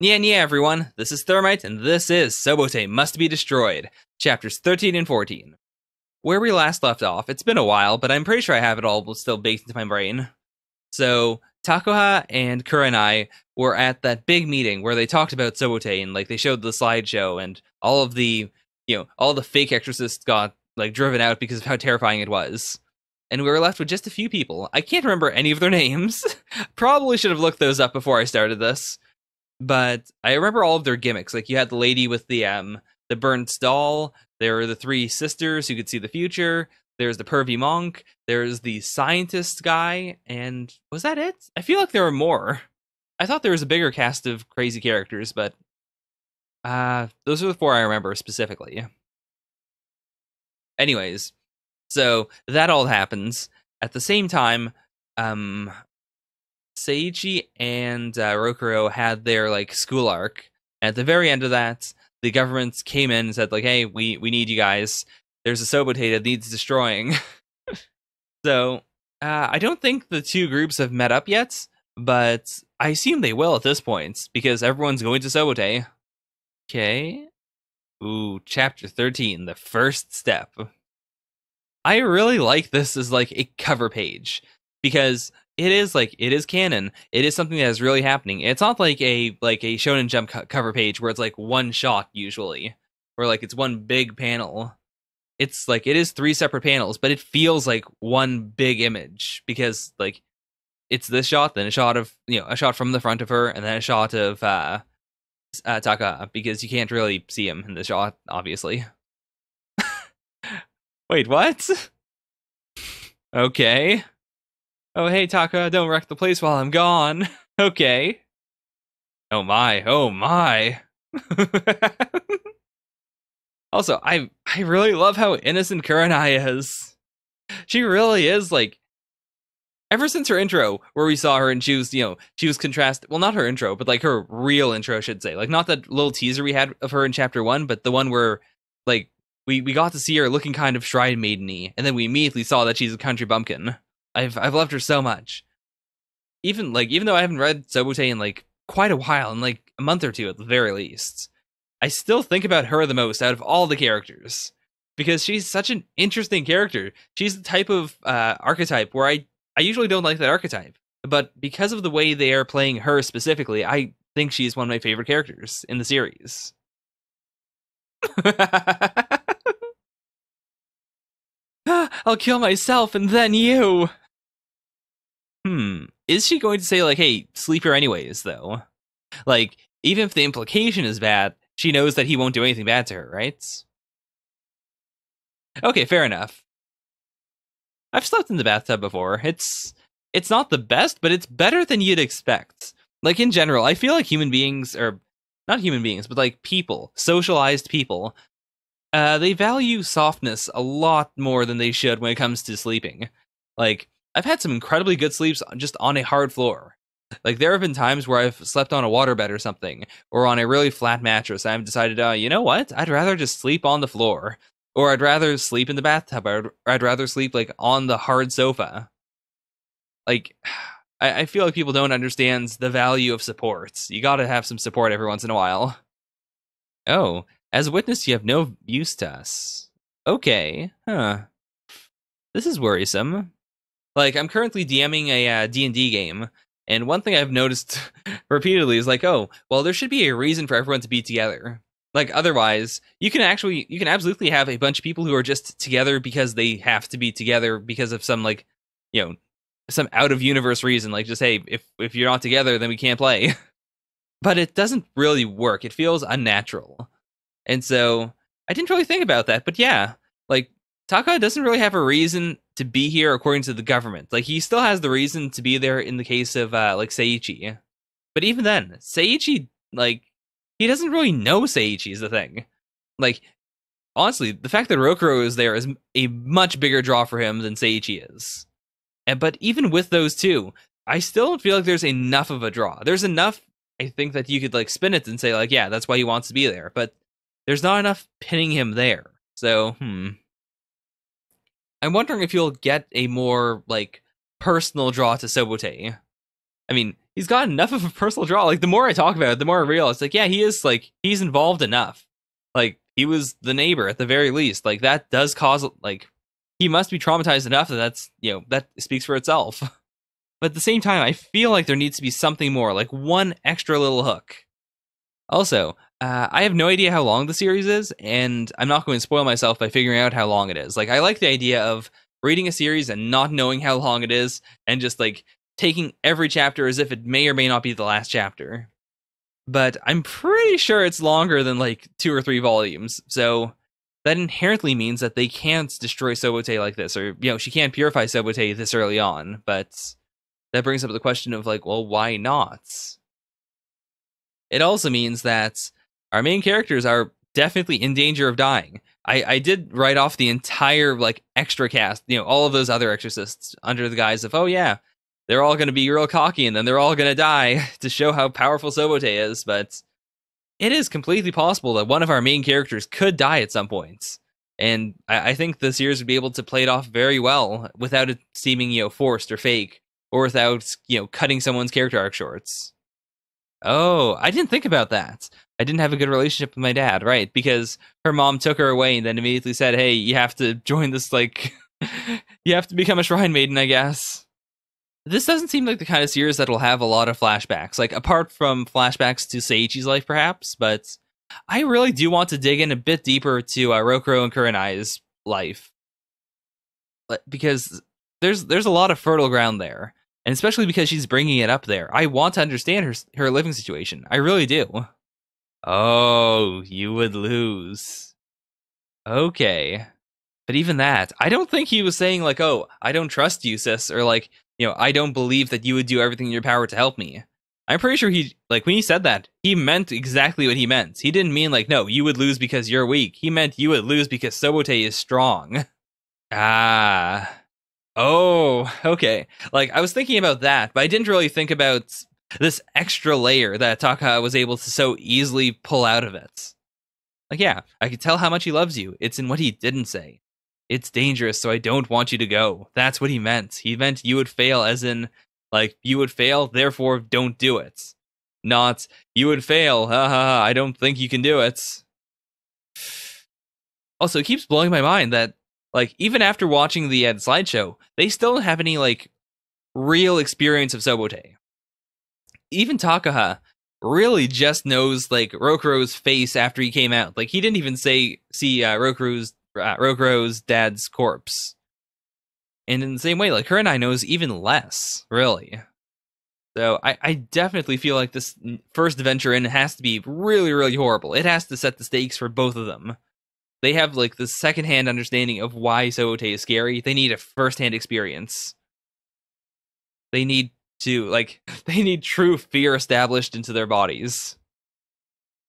Yeah, everyone. This is Thermite, and this is Souboutei Must Be Destroyed, chapters 13 and 14. Where we last left off, it's been a while, but I'm pretty sure I have it all still baked into my brain. So, Takoha and Kurenai were at that big meeting where they talked about Souboutei, and, they showed the slideshow, and all of the, all the fake exorcists got, driven out because of how terrifying it was. And we were left with just a few people. I can't remember any of their names. Probably should have looked those up before I started this. But I remember all of their gimmicks. Like, you had the lady with the burnt doll. There were the three sisters who could see the future. There's the pervy monk. There's the scientist guy. And was that it? I feel like there were more. I thought there was a bigger cast of crazy characters, but those are the four I remember specifically. Anyways, so that all happens. At the same time, Seiichi and Rokuro had their school arc. And at the very end of that, the government came in and said hey, we need you guys. There's a Souboutei that needs destroying. So I don't think the two groups have met up yet, but I assume they will at this point because everyone's going to Souboutei. Okay. Ooh, chapter 13, the first step. I really like this as a cover page because it is canon. It is something that is really happening. It's not like a Shonen Jump cover page where it's one shot usually, or it's one big panel. It's it is three separate panels, but it feels like one big image because it's this shot, then a shot of a shot from the front of her, and then a shot of Taka, because you can't really see him in the shot, obviously. Wait, what? Okay. Oh, hey, Taka, don't wreck the place while I'm gone. Okay. Oh my, oh my. Also, I really love how innocent Kurenai is. She really is, ever since her intro, where we saw her and she was contrasted, well, not her intro, but her real intro, I should say. Not that little teaser we had of her in chapter 1, but the one where, we got to see her looking kind of shrine maiden-y, and then we immediately saw that she's a country bumpkin. I've loved her so much. Even though I haven't read Souboutei in quite a while, in a month or two at the very least, I still think about her the most out of all the characters because she's such an interesting character. She's the type of archetype where I usually don't like that archetype, but because of the way they are playing her specifically, I think she's one of my favorite characters in the series. I'll kill myself and then you. Is she going to say hey, sleep here anyways, though? Even if the implication is bad, she knows that he won't do anything bad to her, right? Okay, fair enough. I've slept in the bathtub before. It's not the best, but it's better than you'd expect. In general, I feel like human beings, or not human beings, but people, socialized people, they value softness a lot more than they should when it comes to sleeping. I've had some incredibly good sleeps just on a hard floor. There have been times where I've slept on a waterbed or something, or on a really flat mattress, and I've decided, you know what? I'd rather just sleep on the floor. Or I'd rather sleep in the bathtub, or I'd rather sleep, on the hard sofa. I feel like people don't understand the value of support. You gotta have some support every once in a while. Oh, as a witness, you have no use to us. Okay, huh. This is worrisome. I'm currently DMing a D&D game, and one thing I've noticed repeatedly is oh, well, there should be a reason for everyone to be together. Otherwise, you can absolutely have a bunch of people who are just together because they have to be together because of some some out of universe reason. Just, hey, if you're not together, then we can't play. But it doesn't really work. It feels unnatural. And so I didn't really think about that. But yeah, Taka doesn't really have a reason to be here according to the government. He still has the reason to be there in the case of Seiichi. But even then, Seiichi, he doesn't really know Seiichi is the thing. Honestly, the fact that Rokuro is there is a much bigger draw for him than Seiichi is. But even with those two, I still don't feel like there's enough of a draw. There's enough, I think, that you could spin it and say yeah, that's why he wants to be there. But there's not enough pinning him there. So, I'm wondering if you'll get a more personal draw to Souboutei. I mean, he's got enough of a personal draw. Like, the more I talk about it, the more I realize, like, yeah, he is, like, he's involved enough. Like, he was the neighbor at the very least. Like, that does cause, like, he must be traumatized enough that that's, that speaks for itself. But at the same time, I feel like there needs to be something more, like one extra little hook. Also, I have no idea how long the series is, and I'm not going to spoil myself by figuring out how long it is. Like, I like the idea of reading a series and not knowing how long it is, and just, like, taking every chapter as if it may or may not be the last chapter. But I'm pretty sure it's longer than, like, 2 or 3 volumes, so that inherently means that they can't destroy Souboutei like this, or, she can't purify Souboutei this early on, but that brings up the question of, like, well, why not? It also means that our main characters are definitely in danger of dying. I did write off the entire, like, extra cast, all of those other exorcists under the guise of, oh yeah, they're all going to be real cocky and then they're all going to die to show how powerful Souboutei is, but it is completely possible that one of our main characters could die at some point. And I think the series would be able to play it off very well without it seeming, forced or fake, or without, cutting someone's character arc shorts. Oh, I didn't think about that. I didn't have a good relationship with my dad, right? Because her mom took her away and then immediately said, hey, you have to join this, like, you have to become a shrine maiden, I guess. This doesn't seem like the kind of series that'll have a lot of flashbacks, like, apart from flashbacks to Seiichi's life, perhaps, but I really do want to dig in a bit deeper to Rokuro and Kurenai's life. Because there's a lot of fertile ground there. And especially because she's bringing it up there. I want to understand her living situation. I really do. Oh, you would lose. Okay. But even that, I don't think he was saying, like, oh, I don't trust you, sis. Or, like, I don't believe that you would do everything in your power to help me. I'm pretty sure when he said that, he meant exactly what he meant. He didn't mean, like, no, you would lose because you're weak. He meant you would lose because Souboutei is strong. Ah. Oh, okay. Like, I was thinking about that, but I didn't really think about this extra layer that Taka was able to so easily pull out of it. Like, yeah, I could tell how much he loves you. It's in what he didn't say. It's dangerous, so I don't want you to go. That's what he meant. He meant you would fail, as in, like, you would fail, therefore don't do it. Not, you would fail, haha, I don't think you can do it. Also, it keeps blowing my mind that, like, even after watching the slideshow, they still don't have any, like, real experience of Souboutei. Even Takaha really just knows, like, Rokuro's face after he came out. Like, he didn't even see Rokuro's dad's corpse. And in the same way, like, Kurenai knows even less, really. So I definitely feel like this first venture in has to be really, really horrible. It has to set the stakes for both of them. They have, like, the secondhand understanding of why Souboutei is scary. They need a firsthand experience. They need to, like, they need true fear established into their bodies.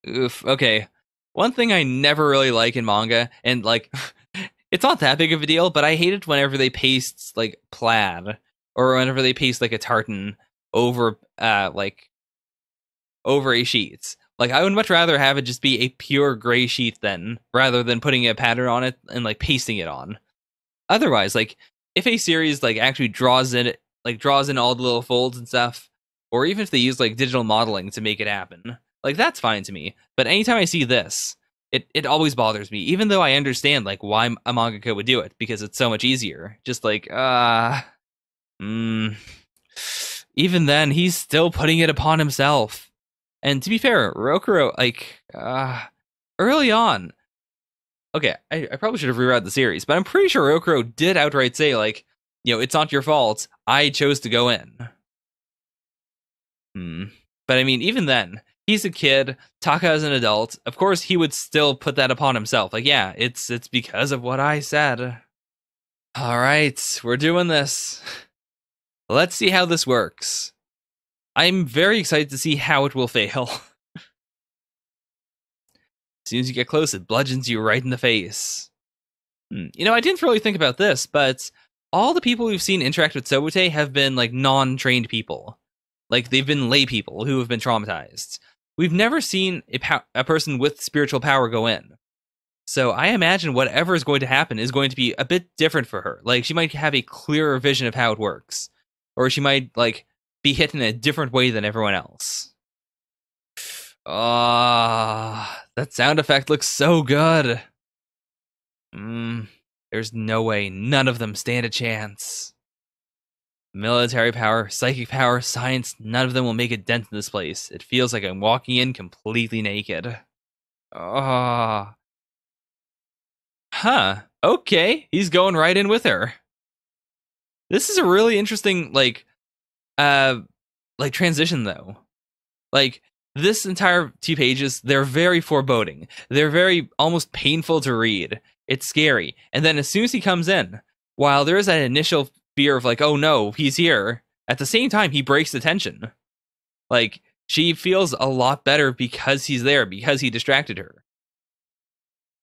Oof, okay. One thing I never really like in manga, and, like, it's not that big of a deal, but I hate it whenever they paste, like, plaid, or whenever they paste, like, a tartan over, over a sheet. Like, I would much rather have it just be a pure gray sheet then, rather than putting a pattern on it and, like, pasting it on. Otherwise, like, if a series, like, actually draws in all the little folds and stuff, or even if they use, like, digital modeling to make it happen, like, that's fine to me. But anytime I see this, it always bothers me, even though I understand, like, why a mangaka would do it, because it's so much easier. Just like, even then, he's still putting it upon himself. And to be fair, Rokuro, like, early on, okay, I probably should have reread the series, but I'm pretty sure Rokuro did outright say, like, it's not your fault, I chose to go in. But I mean, even then, he's a kid, Taka is an adult, of course he would still put that upon himself. Like, yeah, it's because of what I said. Alright, we're doing this. Let's see how this works. I'm very excited to see how it will fail. As soon as you get close, it bludgeons you right in the face. I didn't really think about this, but all the people we've seen interact with Souboutei have been, like, non-trained people. Like, they've been lay people who have been traumatized. We've never seen a person with spiritual power go in. So I imagine whatever is going to happen is going to be a bit different for her. Like, she might have a clearer vision of how it works. Or she might, like, be hit in a different way than everyone else. Ah, that sound effect looks so good. There's no way none of them stand a chance. Military power, psychic power, science, none of them will make a dent in this place. It feels like I'm walking in completely naked. Ah. Huh. Okay, he's going right in with her. This is a really interesting, like transition, though. Like, this entire 2 pages, they're very foreboding. They're very almost painful to read. It's scary. And then as soon as he comes in, while there is that initial fear of like, oh no, he's here, at the same time, he breaks the tension. Like, she feels a lot better because he's there, because he distracted her.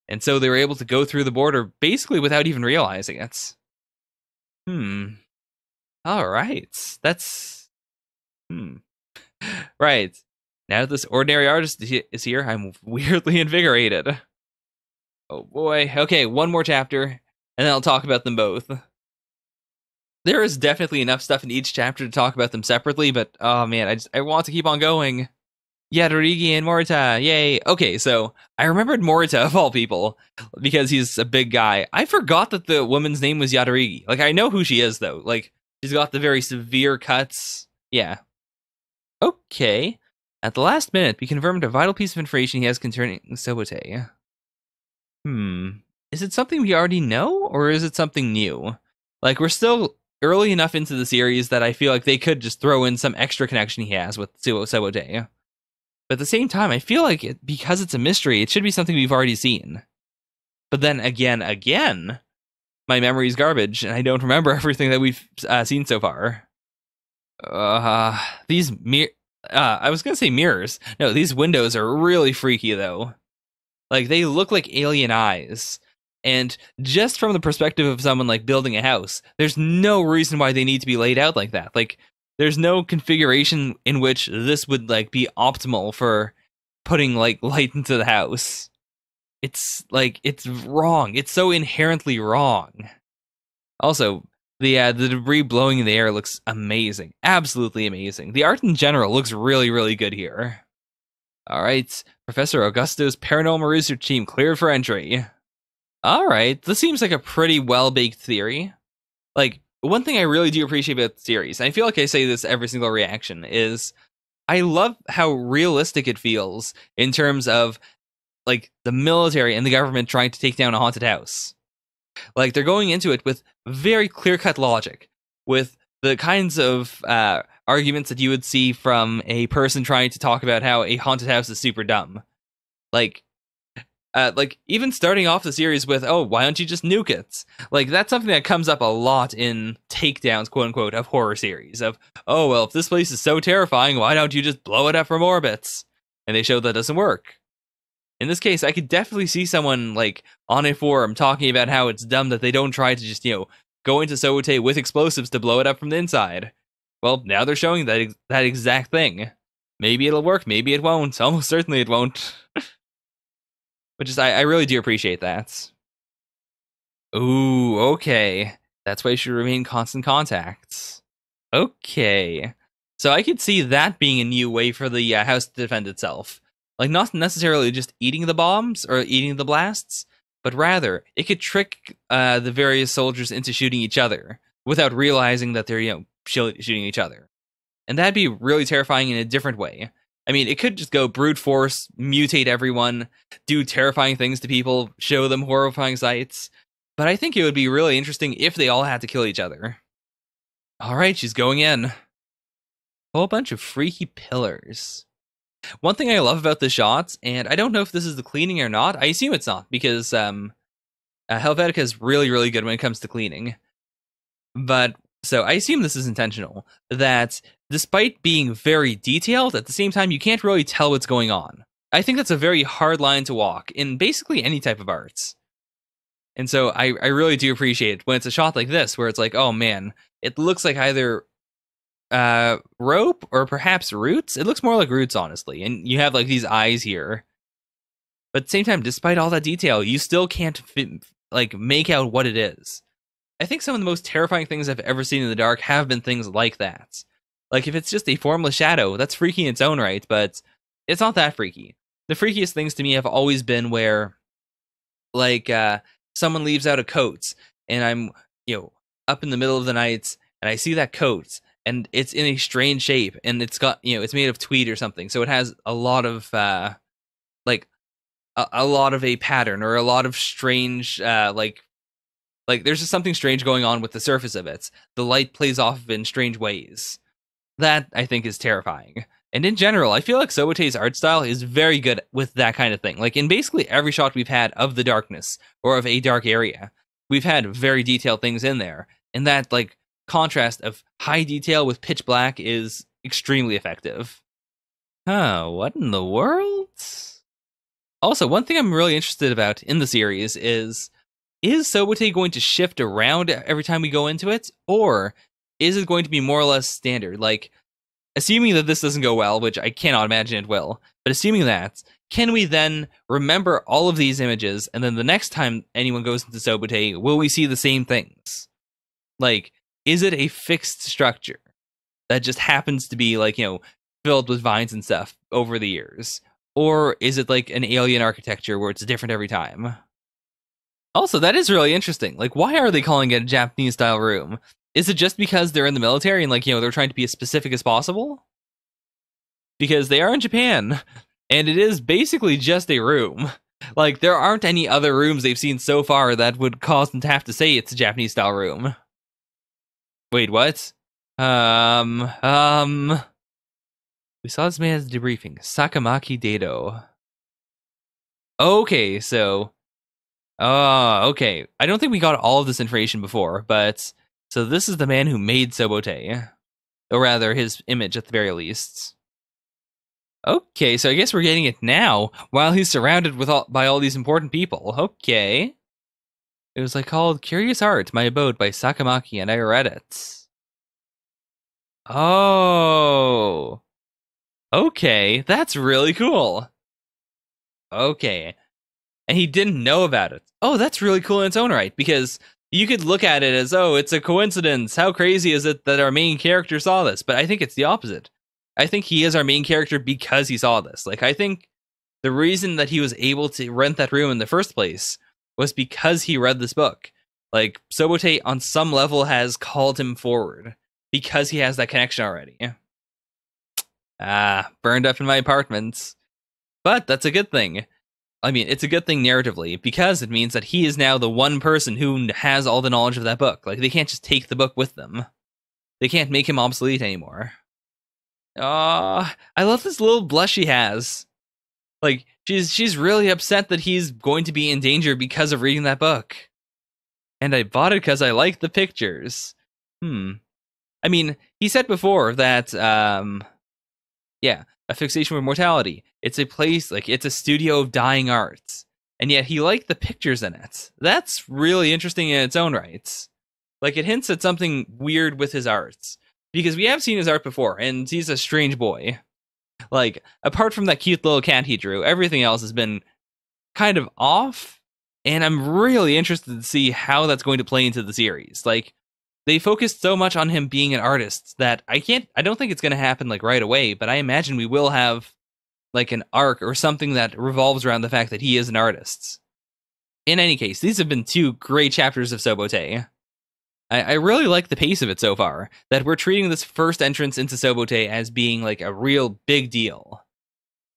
And so they were able to go through the border basically without even realizing it. All right. That's... Right. Now that this ordinary artist is here, I'm weirdly invigorated. Oh boy. Okay, one more chapter, and then I'll talk about them both. There is definitely enough stuff in each chapter to talk about them separately, but oh man, I want to keep on going. Yadarigi and Morita, yay. Okay, so I remembered Morita of all people because he's a big guy. I forgot that the woman's name was Yadarigi. Like, I know who she is though. Like, she's got the very severe cuts. Yeah. Okay. At the last minute, we confirmed a vital piece of information he has concerning Souboutei. Is it something we already know, or is it something new? Like, we're still early enough into the series that I feel like they could just throw in some extra connection he has with Souboutei. But at the same time, I feel like because it's a mystery, it should be something we've already seen. But then again, my memory's garbage, and I don't remember everything that we've seen so far. These I was gonna say mirrors. No, these windows are really freaky, though. Like, they look like alien eyes. And just from the perspective of someone, like, building a house, there's no reason why they need to be laid out like that. Like, there's no configuration in which this would, like, be optimal for putting, like, light into the house. It's, like, it's wrong. It's so inherently wrong. Also, the debris blowing in the air looks amazing. Absolutely amazing. The art in general looks really, really good here. All right, Professor Augusto's paranormal research team cleared for entry. All right, this seems like a pretty well-baked theory. Like, one thing I really do appreciate about the series, and I feel like I say this every single reaction, is I love how realistic it feels in terms of, like, the military and the government trying to take down a haunted house. Like, they're going into it with very clear-cut logic, with the kinds of arguments that you would see from a person trying to talk about how a haunted house is super dumb. Like even starting off the series with, oh, why don't you just nuke it? Like, that's something that comes up a lot in takedowns, quote unquote, of horror series. Of, oh, well, if this place is so terrifying, why don't you just blow it up from orbits? And they show that doesn't work. In this case, I could definitely see someone, like, on a forum talking about how it's dumb that they don't try to just, go into Souboutei with explosives to blow it up from the inside. Well, now they're showing that exact thing. Maybe it'll work, maybe it won't. Almost certainly it won't. Which is, I really do appreciate that. Ooh, okay. That's why you should remain constant contacts. Okay. So I could see that being a new way for the house to defend itself. Like, not necessarily just eating the bombs or eating the blasts, but rather, it could trick the various soldiers into shooting each other without realizing that they're, shooting each other. And that'd be really terrifying in a different way. I mean, it could just go brute force, mutate everyone, do terrifying things to people, show them horrifying sights. But I think it would be really interesting if they all had to kill each other. Alright, she's going in. A whole bunch of freaky pillars. One thing I love about the shots, and I don't know if this is the cleaning or not, I assume it's not, because Helvetica is really, really good when it comes to cleaning. But, so I assume this is intentional, that despite being very detailed, at the same time, you can't really tell what's going on. I think that's a very hard line to walk in basically any type of arts. And so I really do appreciate it when it's a shot like this, where it's like, oh man, it looks like either rope or perhaps roots. It looks more like roots, honestly. And you have like these eyes here. But at the same time, despite all that detail, you still can't make out what it is. I think some of the most terrifying things I've ever seen in the dark have been things like that. Like, if it's just a formless shadow, that's freaky in its own right, but it's not that freaky. The freakiest things to me have always been where, like, someone leaves out a coat, and I'm, up in the middle of the night, and I see that coat, and it's in a strange shape, and it's got, it's made of tweed or something, so it has a lot of, like, a lot of a pattern, or a lot of strange, like, there's just something strange going on with the surface of it. The light plays off of it in strange ways. That, I think, is terrifying. And in general, I feel like Soboutei's art style is very good with that kind of thing. Like, in basically every shot we've had of the darkness, or of a dark area, we've had very detailed things in there. And that, like, contrast of high detail with pitch black is extremely effective. Huh, what in the world? Also, one thing I'm really interested about in the series is Souboutei going to shift around every time we go into it, or is it going to be more or less standard? Like, assuming that this doesn't go well, which I cannot imagine it will, but assuming that, can we then remember all of these images, and then the next time anyone goes into Souboutei, will we see the same things? Like, is it a fixed structure that just happens to be, like, filled with vines and stuff over the years? Or is it like an alien architecture where it's different every time? Also, that is really interesting. Like, why are they calling it a Japanese-style room? Is it just because they're in the military and, like, they're trying to be as specific as possible? Because they are in Japan, and it is basically just a room. Like, there aren't any other rooms they've seen so far that would cause them to have to say it's a Japanese-style room. Wait, what? We saw this man as a debriefing. Sakamaki Dado. Okay, so... okay. I don't think we got all of this information before, but... So this is the man who made Souboutei. Or rather, his image at the very least. Okay, so I guess we're getting it now, while he's surrounded by all these important people. Okay. It was called Curious Art, My Abode by Sakamaki, and I read it. Oh. Okay, that's really cool. Okay. And he didn't know about it. Oh, that's really cool in its own right, because you could look at it as, oh, it's a coincidence. How crazy is it that our main character saw this? But I think it's the opposite. I think he is our main character because he saw this. Like, I think the reason that he was able to rent that room in the first place was because he read this book. Like, Souboutei on some level has called him forward because he has that connection already. Burned up in my apartment. But that's a good thing. I mean, it's a good thing narratively, because it means that he is now the one person who has all the knowledge of that book. Like, they can't just take the book with them. They can't make him obsolete anymore. I love this little blush she has. Like, she's really upset that he's going to be in danger because of reading that book. And I bought it because I like the pictures. I mean, he said before that, yeah, a fixation with mortality. It's a place, like, it's a studio of dying art. And yet he liked the pictures in it. That's really interesting in its own right. Like, it hints at something weird with his art. Because we have seen his art before, and he's a strange boy. Like, apart from that cute little cat he drew, everything else has been kind of off. And I'm really interested to see how that's going to play into the series. Like, they focused so much on him being an artist that I don't think it's going to happen, like, right away, but I imagine we will have, like, an arc or something that revolves around the fact that he is an artist. In any case, these have been 2 great chapters of Souboutei. I really like the pace of it so far, that we're treating this first entrance into Souboutei as being, like, a real big deal.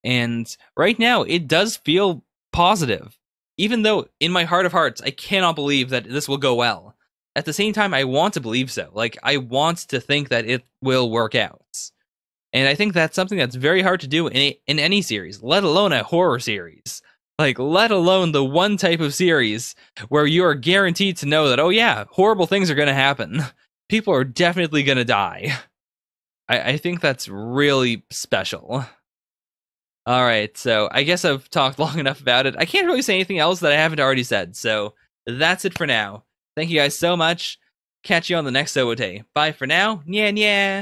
And right now, it does feel positive. Even though, in my heart of hearts, I cannot believe that this will go well. At the same time, I want to believe so. Like, I want to think that it will work out. And I think that's something that's very hard to do in any series, let alone a horror series. Like, let alone the one type of series where you are guaranteed to know that, oh yeah, horrible things are going to happen. People are definitely going to die. I think that's really special. Alright, so I guess I've talked long enough about it. I can't really say anything else that I haven't already said, so that's it for now. Thank you guys so much. Catch you on the next Souboutei. Bye for now. Nya nya.